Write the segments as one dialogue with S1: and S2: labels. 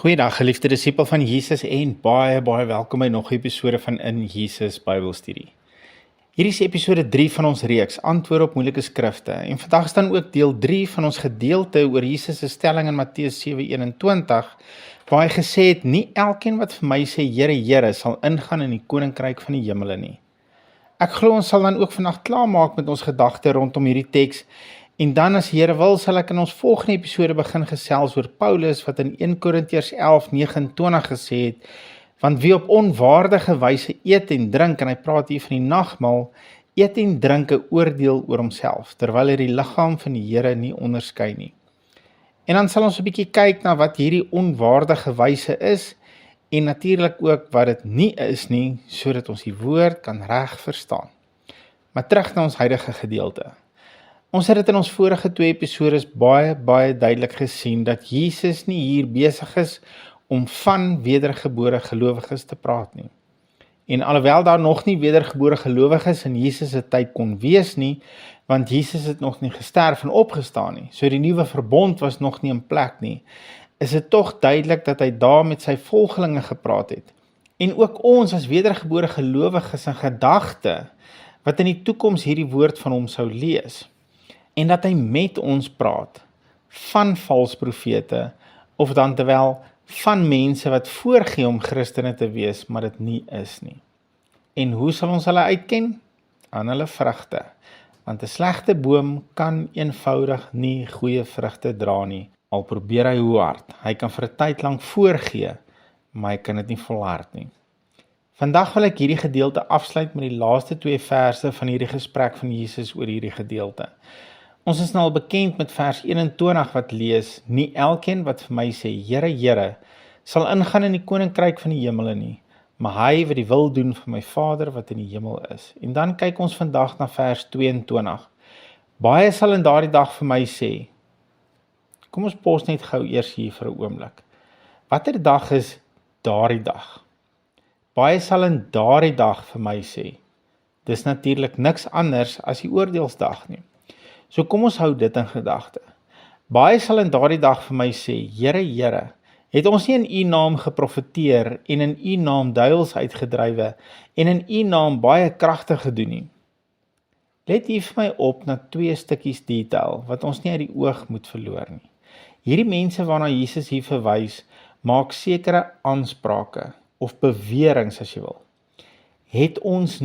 S1: Goeiedag geliefde disipel van Jesus en baie welkom by nog 'n episode van In Jesus Bybelstudie. Hierdie is episode 3 van ons reeks Antwoorde op moeilike skrifte en vandag staan ook deel 3 van ons gedeelte oor Jesus se stelling in Matteus 7:21 waar hy gesê het, nie elkeen wat vir my sê Here, Here sal ingaan in die koninkryk van die hemele nie. Ek glo ons sal dan ook vandag klaarmaak met ons gedagte rondom hierdie teks. En dan as die Here wil, sal ek in ons volgende episode begin gesels oor Paulus wat in 1 Korintiërs 11:29 gesê het, want wie op onwaardige wyse eet en drink, en hy praat hier van die nagmaal, eet en drink 'n oordeel oor homself, terwyl hy die liggaam van die Here nie onderskei nie. En dan sal ons 'n bietjie kyk na wat hierdie onwaardige wyse is, en natuurlik ook wat dit nie is nie, sodat ons die woord kan reg verstaan. Maar terug na ons huidige gedeelte. Ons het dit in ons vorige 2 episodes baie duidelik gesien, dat Jesus nie hier besig is om van wedergebore gelowiges te praat nie. En alhoewel daar nog nie wedergebore gelowiges in Jesus se tyd kon wees nie, want Jesus het nog nie gesterf en opgestaan nie, so die nuwe verbond was nog nie in plek nie, is dit tog duidelik dat hy daar met sy volgelinge gepraat het. En ook ons as wedergebore gelowiges in gedagte, wat in die toekoms hierdie woord van hom sou lees. En dat hy met ons praat, van vals profete, of dan terwyl van mense wat voorgee om Christene te wees, maar dit nie is nie. En hoe sal ons hulle uitken? Aan hulle vrugte, want 'n slegte boom kan eenvoudig nie goeie vrugte dra nie, al probeer hy hoe hard. Hy kan vir 'n tyd lank voorgee, maar hy kan dit nie volhard nie. Vandag wil ek hierdie gedeelte afsluit met die laaste 2 verse van hierdie gesprek van Jesus oor hierdie gedeelte. Ons is nou al bekend met vers 21 wat lees, nie elkeen wat vir my sê, Here, Here, sal ingaan in die koninkryk van die hemele nie, maar hy wat die wil doen van my Vader wat in die hemel is. En dan kyk ons vandag na vers 22. Baie sal in daardie dag vir my sê, kom ons pos net gou eers hier vir 'n oomblik. Watter dag is daardie dag? Baie sal in daardie dag vir my sê, dis natuurlik niks anders as die oordeelsdag nie. So kom ons hou dit in gedagte. Baie sal in daardie dag vir my sê, Here, Here, het ons nie in u naam geprofeteer en in u naam duiwels uitgedrywe en in u naam baie kragte gedoen nie. Let hier vir my op na 2 stukkies detail wat ons nie uit die oog moet verloor nie. Hierdie mense waarna Jesus hier verwys, maak sekere aansprake of beweringe as jy wil. Het ons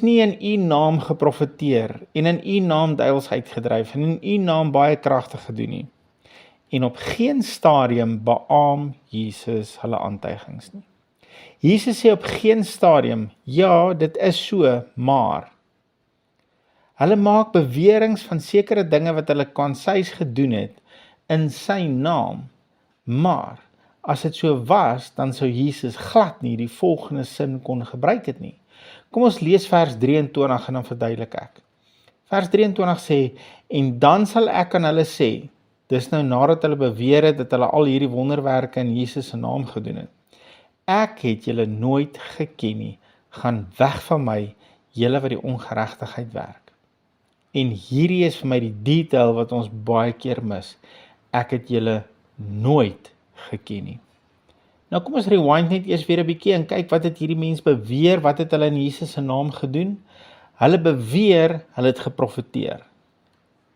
S1: nie in u naam geprofeteer en in u naam duiwels uitgedryf en in u naam baie kragte gedoen nie. En op geen stadium beamoen Jesus hulle aantuigings nie. Jesus sê op geen stadium, ja, dit is so, maar. Hulle maak beweringe van sekere dinge wat hulle kansuis gedoen het in sy naam, maar as dit so was, dan sou Jesus glad nie die volgende sin kon gebruik het nie. Kom ons lees vers 23 en dan verduidelik ek. Vers 23 sê, en dan sal ek aan hulle sê, dis nou nadat hulle beweer het dat hulle al hierdie wonderwerke in Jesus se naam gedoen het. Ek het julle nooit geken nie, gaan weg van my, julle wat die ongeregtigheid werk. En hierdie is vir my die detail wat ons baie keer mis. Ek het julle nooit geken nie. Nou kom ons rewind net eers weer 'n bietjie en kyk wat het hierdie mens beweer, wat het hulle in Jesus se naam gedoen? Hulle beweer, hulle het geprofeteer.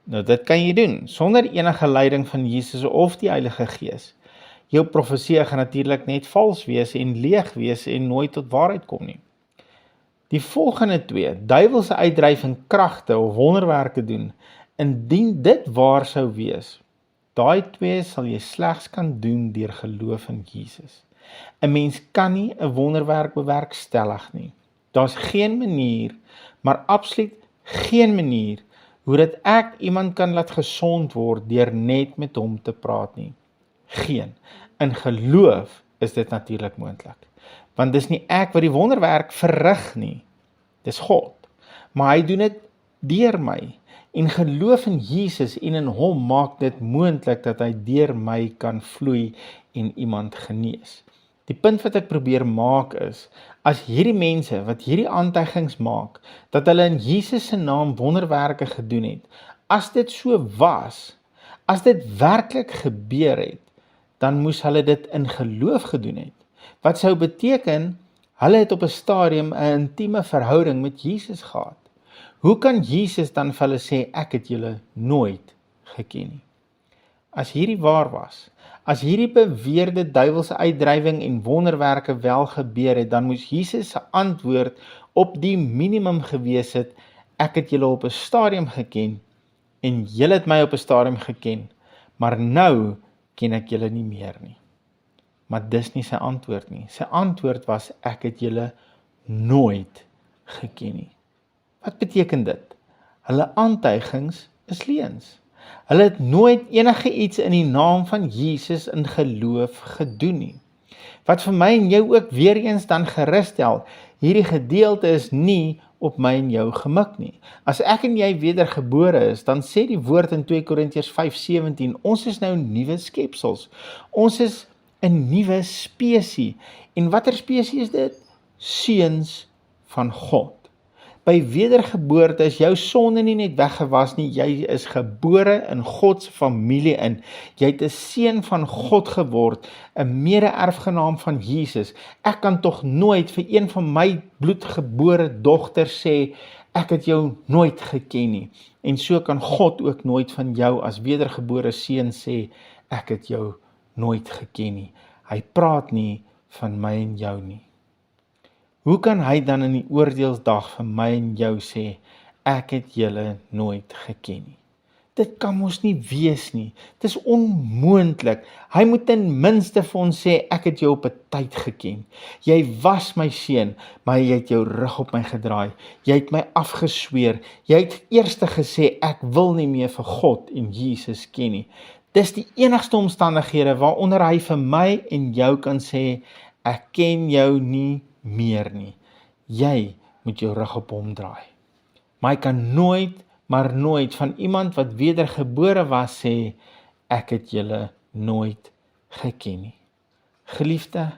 S1: Nou dit kan jy doen, sonder enige leiding van Jesus of die Heilige Gees. Jou profesie gaan natuurlik net vals wees en leeg wees en nooit tot waarheid kom nie. Die volgende 2, duiwelse uitdryf en kragte of wonderwerke doen, indien dit waar sou wees, daai 2 sal jy slegs kan doen deur geloof in Jesus. 'n Mens kan nie 'n wonderwerk bewerkstellig nie. Daar's geen manier, maar absoluut geen manier, hoe dat ek iemand kan laat gesond word deur net met hom te praat nie. Geen. In geloof is dit natuurlik moontlik. Want dis nie ek wat die wonderwerk verrig nie. Dis God. Maar hy doen dit deur my. En geloof in Jesus en in hom maak dit moontlik dat hy deur my kan vloei en iemand genees. Die punt wat ek probeer maak is, as hierdie mense wat hierdie aantuigings maak, dat hulle in Jesus se naam wonderwerke gedoen het, as dit so was, as dit werklik gebeur het, dan moes hulle dit in geloof gedoen het. Wat sou beteken, hulle het op 'n stadium 'n intieme verhouding met Jesus gehad. Hoe kan Jesus dan vir hulle sê, ek het julle nooit geken nie? As hierdie waar was, as hierdie beweerde duiwelse uitdrywing en wonderwerke wel gebeur het, dan moes Jesus se antwoord op die minimum gewees het, ek het julle op 'n stadium geken, en julle het my op 'n stadium geken, maar nou ken ek julle nie meer nie. Maar dis nie sy antwoord nie. Sy antwoord was, ek het julle nooit geken nie. Wat beteken dit? Hulle aantuigings is leuns. Hulle het nooit enige iets in die naam van Jesus in geloof gedoen nie. Wat vir my en jou ook weer eens dan gerus stel, hierdie gedeelte is nie op my en jou gemik nie. As ek en jy wedergebore is, dan sê die woord in 2 Korintiërs 5:17, ons is nou nuwe skepsels. Ons is 'n nuwe spesie. En watter spesie is dit? Seuns van God. By wedergeboorte is jou sonde nie net weggewas nie, jy is gebore in God se familie in. Jy het 'n seun van God geword, 'n mede-erfgenaam van Jesus. Ek kan tog nooit vir een van my bloedgebore dogters sê, ek het jou nooit geken nie. En so kan God ook nooit van jou as wedergebore seun sê, ek het jou nooit geken nie. Hy praat nie van my en jou nie. Hoe kan hy dan in die oordeelsdag vir my en jou sê, ek het julle nooit geken nie? Dit kan mos nie wees nie. Dit is onmoontlik. Hy moet ten minste vir ons sê, ek het jou op 'n tyd geken. Jy was my seun, maar jy het jou rug op my gedraai. Jy het my afgesweer. Jy het eers gesê, ek wil nie meer vir God en Jesus ken nie. Dis die enigste omstandighede waaronder hy vir my en jou kan sê, ek ken jou nie meer nie. Jy moet jou rug op hom draai. Maar hy kan nooit, maar nooit van iemand wat wedergebore was sê, ek het julle nooit geken nie. Geliefde,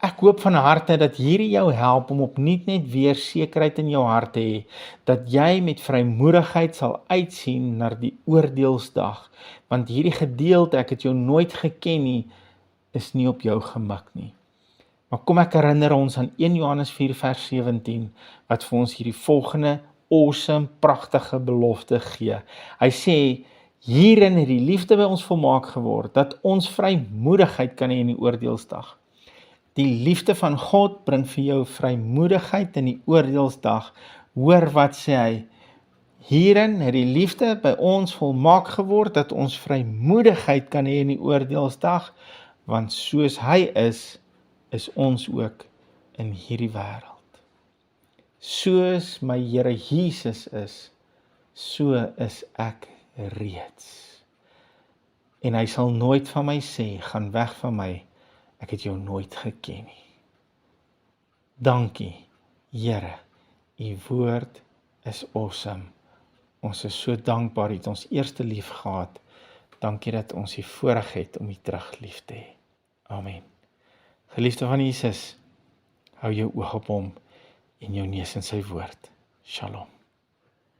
S1: ek hoop van harte dat hierdie jou help om opnuut net weer sekerheid in jou hart te hê, dat jy met vrymoedigheid sal uitsien na die oordeelsdag, want hierdie gedeelte, ek het jou nooit geken nie, is nie op jou gemik nie. Maar kom ek herinner ons aan 1 Johannes 4 vers 17, wat vir ons hierdie volgende awesome, pragtige belofte gee. Hy sê, hierin het die liefde by ons volmaak geword, dat ons vrymoedigheid kan hê in die oordeelsdag. Die liefde van God bring vir jou vrymoedigheid in die oordeelsdag. Hoor wat sê hy? Hierin het die liefde by ons volmaak geword, dat ons vrymoedigheid kan hê in die oordeelsdag, want soos hy is ons ook in hierdie wêreld. Soos my Here Jesus is, so is ek reeds. En hy sal nooit van my sê, gaan weg van my, ek het jou nooit geken nie. Dankie, Here, u woord is awesome. Ons is so dankbaar, het ons eerste lief gehad. Dankie dat ons die voorreg het om u terug lief te hê. Amen. Geliefde van Jesus, hou jou oog op hom en jou neus in sy woord. Shalom.